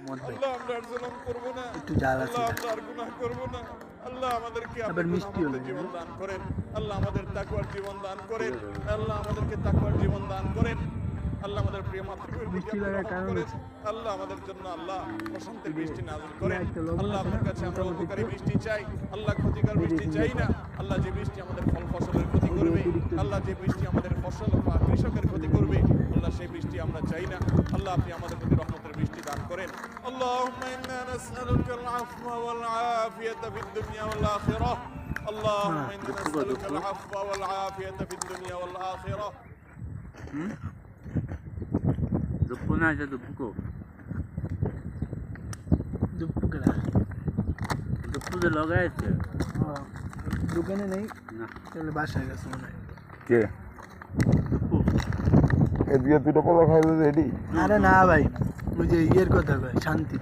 আল্লাহ আমরা আর জুলুম করব না, একটু জাল আছে, আল্লাহ আমরা আর গুনাহ করব না। আল্লাহ আমাদেরকে আবার মিষ্টি হলো জীবন দান করেন, আল্লাহ আমাদের তাকওয়ার জীবন দান করেন, আল্লাহ আমাদেরকে তাকওয়ার জীবন দান করেন। আল্লাহ আমাদের প্রিয় মাতৃভূমির প্রতি আপনি রহম করেন। আল্লাহ আমাদের জন্য আল্লাহ প্রশান্তির বৃষ্টি নাযিল করেন। আল্লাহ আপনার কাছে আমরা উপকারী বৃষ্টি চাই, আল্লাহ ক্ষতিকর বৃষ্টি চাই না। আল্লাহ যে বৃষ্টি আমাদের ফল ফসলের ক্ষতি করবে, আল্লাহ যে বৃষ্টি আমাদের ফসল বা কৃষকের ক্ষতি করবে, আল্লাহ সেই বৃষ্টি আমরা চাই না। আল্লাহ আপনি আমাদের প্রতি রহমতের বৃষ্টি দান করেন। اللهم إنا نسألك العفو والعافية في الدنيا والآخرة. اللهم إنا نسألك العفو والعافية في الدنيا والآخرة. দুপুনা এটা দুপুকো দুপুকরা দুপুতে লাগাইছে দোকানে নেই না তাহলে বাসায় গেছে মনে হয়। কে দুপু এদিকে দুটো কলা খাইলে রেডি আরে না ভাই, ওই যে ইয়ের কথা ভাই, শান্তি।